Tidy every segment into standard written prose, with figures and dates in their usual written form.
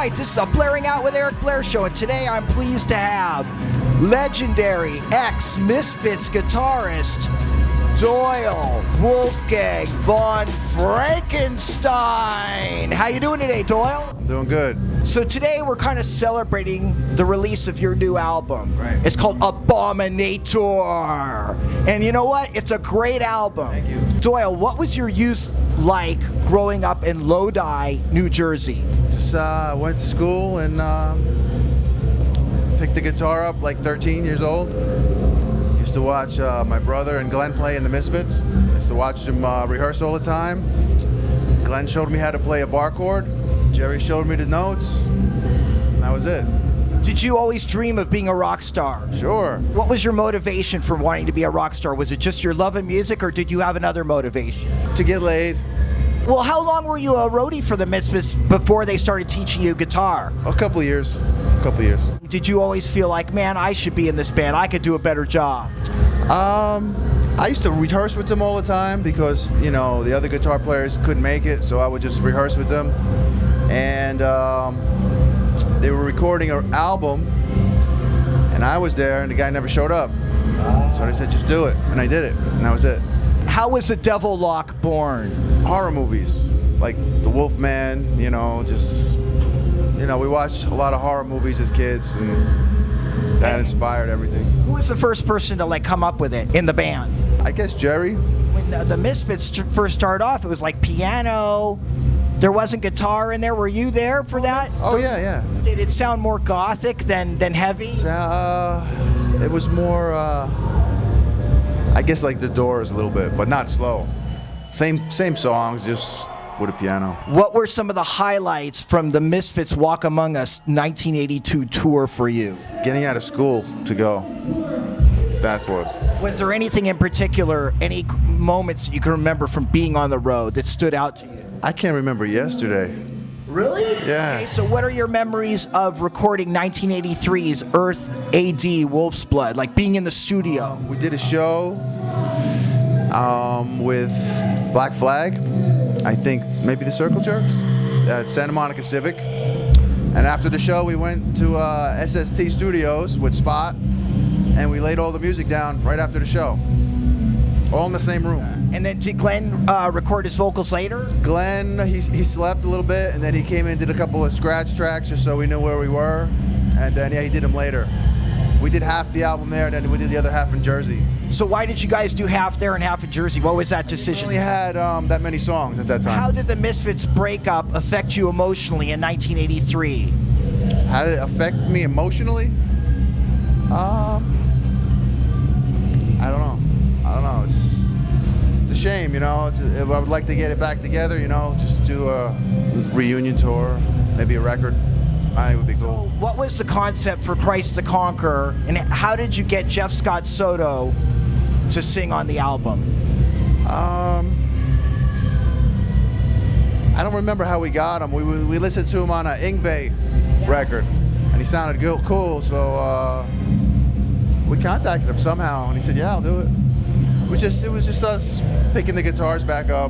right, this is a Blairing Out with Eric Blair show, and today I'm pleased to have legendary ex-Misfits guitarist Doyle Wolfgang von Frankenstein. How you doing today, Doyle? I'm doing good. So today we're kind of celebrating the release of your new album. Right. It's called Abominator. And you know what? It's a great album. Thank you. Doyle, what was your youth like growing up in Lodi, New Jersey? Just went to school and picked the guitar up like 13 years old. Used to watch my brother and Glenn play in the Misfits. Used to watch them rehearse all the time. Glenn showed me how to play a bar chord. Jerry showed me the notes. And that was it. Did you always dream of being a rock star? Sure. What was your motivation for wanting to be a rock star? Was it just your love of music, or did you have another motivation? To get laid. Well, how long were you a roadie for the Misfits before they started teaching you guitar? A couple of years. Did you always feel like, man, I should be in this band, I could do a better job? I used to rehearse with them all the time because, you know, the other guitar players couldn't make it, so I would just rehearse with them. And they were recording an album, and I was there, and the guy never showed up. So they said, just do it, and I did it, and that was it. How was the Devil Lock born? Horror movies, like The Wolfman, you know, just, you know, we watched a lot of horror movies as kids, and that inspired everything. Who was the first person to like come up with it in the band? I guess Jerry. When the Misfits first started off, it was like piano. There wasn't guitar in there. Were you there for that? Oh, yeah. Did it sound more gothic than heavy? It was more, I guess, like The Doors a little bit, but not slow. Same songs, just with a piano. What were some of the highlights from the Misfits Walk Among Us 1982 tour for you? Getting out of school to go. That was. Was there anything in particular, any moments that you can remember from being on the road that stood out to you? I can't remember yesterday. Really? Yeah. Okay, so what are your memories of recording 1983's Earth AD Wolf's Blood, like being in the studio? We did a show with Black Flag, I think maybe the Circle Jerks, at Santa Monica Civic. And after the show, we went to SST Studios with Spot, and we laid all the music down right after the show. All in the same room. And then did Glenn record his vocals later? Glenn, he slept a little bit, and then he came in and did a couple of scratch tracks just so we knew where we were. And then, yeah, he did them later. We did half the album there, and then we did the other half in Jersey. So why did you guys do half there and half in Jersey? What was that decision? We only had that many songs at that time. How did the Misfits breakup affect you emotionally in 1983? How did it affect me emotionally? I don't know. It's a shame, you know. I would like to get it back together, you know, just do a reunion tour, maybe a record. I think it would be cool. So what was the concept for Christ the Conqueror, and how did you get Jeff Scott Soto to sing on the album? I don't remember how we got him. We listened to him on an Yngwie record, and he sounded cool, so we contacted him somehow, and he said, yeah, I'll do it. It was just us picking the guitars back up,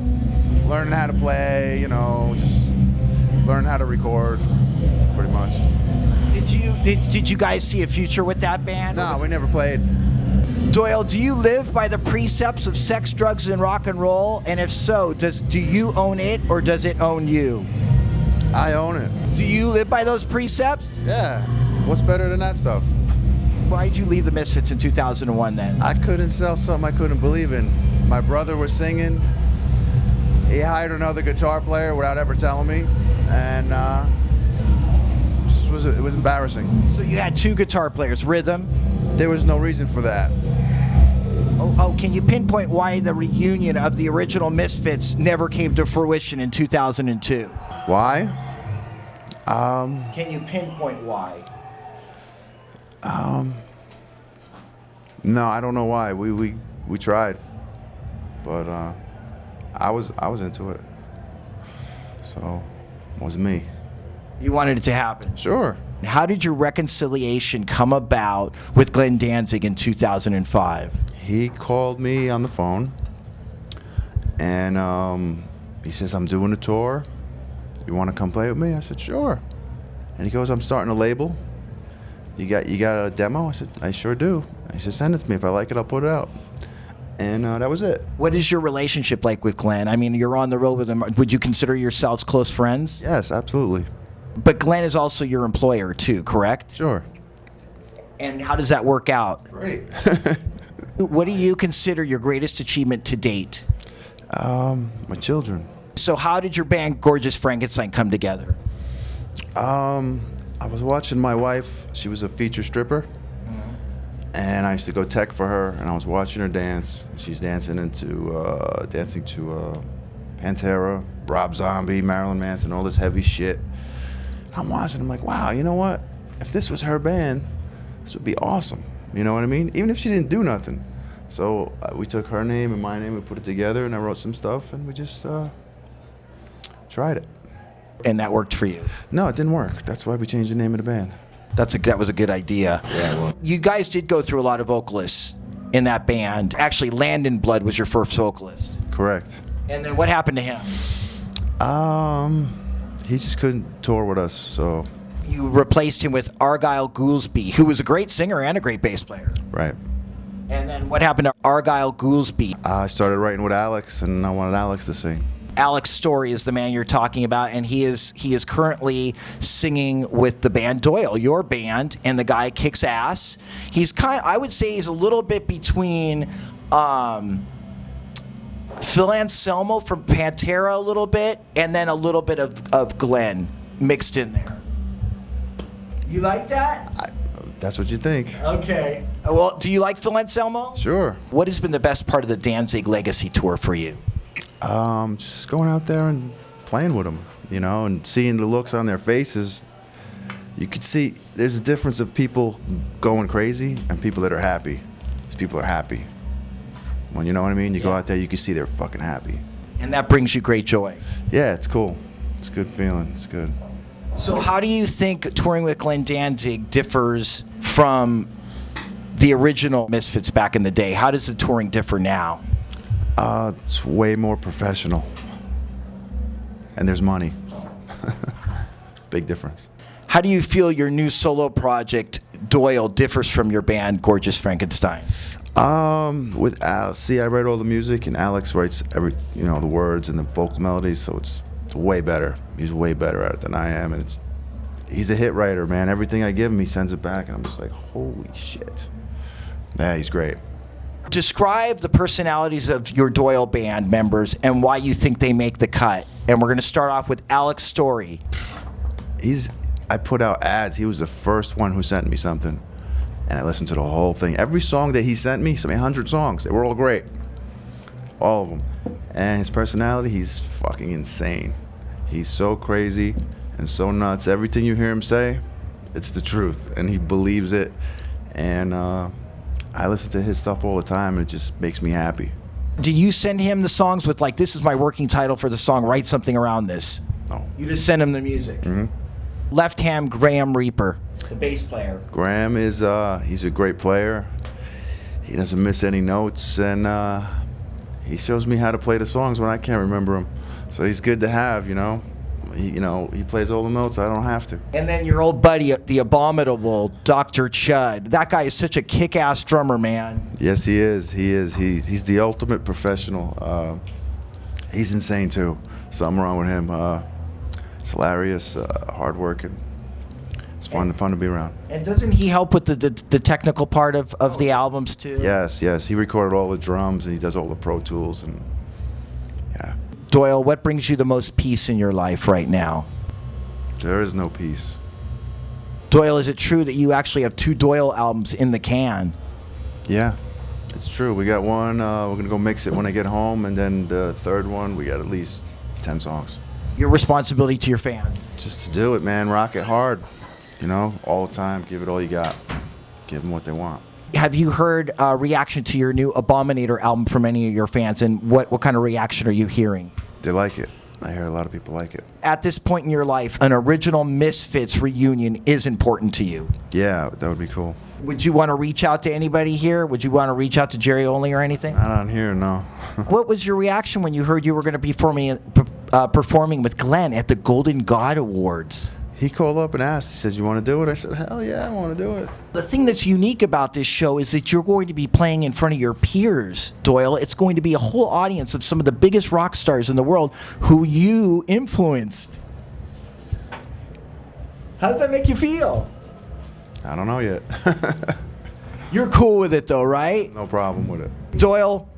learning how to play, you know, just learning how to record, pretty much. Did you guys see a future with that band? No, we never played. Doyle, do you live by the precepts of sex, drugs, and rock and roll? And if so, do you own it or does it own you? I own it. Do you live by those precepts? Yeah. What's better than that stuff? Why did you leave the Misfits in 2001 then? I couldn't sell something I couldn't believe in. My brother was singing. He hired another guitar player without ever telling me, and it was embarrassing. So you had two guitar players, rhythm? There was no reason for that. Oh, can you pinpoint why the reunion of the original Misfits never came to fruition in 2002? Why? Can you pinpoint why? No, I don't know why. We tried, but I was into it, so it was me. You wanted it to happen? Sure. How did your reconciliation come about with Glenn Danzig in 2005? He called me on the phone, and he says, I'm doing a tour. You want to come play with me? I said, sure. And he goes, I'm starting a label. You got a demo? I said, I sure do. He said, send it to me. If I like it, I'll put it out. And that was it. What is your relationship like with Glenn? I mean, you're on the road with him. Would you consider yourselves close friends? Yes, absolutely. But Glenn is also your employer too, correct? Sure. And how does that work out? Great. What do you consider your greatest achievement to date? My children. So how did your band Gorgeous Frankenstein come together? I was watching my wife. She was a feature stripper. And I used to go tech for her, and I was watching her dance. She's dancing to Pantera, Rob Zombie, Marilyn Manson, all this heavy shit. I'm watching, I'm like, wow, you know what? If this was her band, this would be awesome. You know what I mean? Even if she didn't do nothing. So we took her name and my name and put it together, and I wrote some stuff, and we just tried it. And that worked for you? No, it didn't work. That's why we changed the name of the band. That was a good idea. Yeah, well. You guys did go through a lot of vocalists in that band. Actually, Landon Blood was your first vocalist. Correct. And then what happened to him? He just couldn't tour with us, so. You replaced him with Argyle Goolsby, who was a great singer and a great bass player. Right. And then what happened to Argyle Goolsby? I started writing with Alex, and I wanted Alex to sing. Alex Story is the man you're talking about, and he is currently singing with the band Doyle, your band, and the guy kicks ass. I would say he's a little bit between Phil Anselmo from Pantera a little bit, and then a little bit of Glenn mixed in there. You like that? That's what you think. Okay. Well, do you like Phil Anselmo? Sure. What has been the best part of the Danzig Legacy Tour for you? Just going out there and playing with them, you know, and seeing the looks on their faces. You could see there's a difference of people going crazy and people that are happy. These people are happy. When you know what I mean? You go out there, you can see they're fucking happy. And that brings you great joy. Yeah, it's cool. It's a good feeling. It's good. So how do you think touring with Glenn Danzig differs from the original Misfits back in the day? How does the touring differ now? It's way more professional. And there's money. Big difference. How do you feel your new solo project, Doyle, differs from your band, Gorgeous Frankenstein? With Alex, see, I write all the music, and Alex writes the words and the vocal melodies, so it's way better. He's way better at it than I am, and he's a hit writer, man. Everything I give him, he sends it back, and I'm just like, holy shit. Yeah, he's great. Describe the personalities of your Doyle band members and why you think they make the cut. And we're going to start off with Alex Story. I put out ads. He was the first one who sent me something, and I listened to the whole thing. Every song that he sent me 100 songs. They were all great. All of them. And his personality, he's fucking insane. He's so crazy and so nuts. Everything you hear him say, it's the truth, and he believes it. And I listen to his stuff all the time, and it just makes me happy. Did you send him the songs with, like, this is my working title for the song, write something around this? No. You just send him the music? Mm-hmm. Left hand, Graham Reaper, the bass player. Graham is, he's a great player. He doesn't miss any notes, and he shows me how to play the songs when I can't remember them. So he's good to have, you know. He plays all the notes. I don't have to. And then your old buddy, the abominable Dr. Chud. That guy is such a kick-ass drummer, man. Yes, he is. He's the ultimate professional. He's insane too. Something wrong with him. It's hilarious, hardworking. It's fun to be around. And doesn't he help with the technical part of the albums too? Yes. He recorded all the drums, and he does all the Pro Tools, and yeah. Doyle, what brings you the most peace in your life right now? There is no peace. Doyle, is it true that you actually have 2 Doyle albums in the can? Yeah, it's true. We got one. We're going to go mix it when I get home. And then the third one, we got at least 10 songs. Your responsibility to your fans? Just to do it, man. Rock it hard. All the time. Give it all you got. Give them what they want. Have you heard a reaction to your new Abominator album from any of your fans? And what kind of reaction are you hearing? They like it. I hear a lot of people like it. At this point in your life, an original Misfits reunion is important to you. Yeah, that would be cool. Would you want to reach out to anybody here? Would you want to reach out to Jerry Only or anything? Not on here, no. What was your reaction when you heard you were going to be performing with Glenn at the Golden God Awards? he called up and asked. He says, "You want to do it?" I said, "Hell yeah, I want to do it." The thing that's unique about this show is that you're going to be playing in front of your peers, Doyle. It's going to be a whole audience of some of the biggest rock stars in the world who you influenced. How does that make you feel? I don't know yet. You're cool with it though, right? No problem with it. Doyle,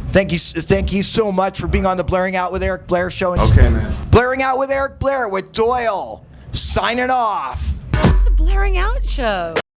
thank you so much for being on the Blaring Out with Eric Blair show. Okay, man. Blaring Out with Eric Blair with Doyle, signing off. The Blaring Out Show.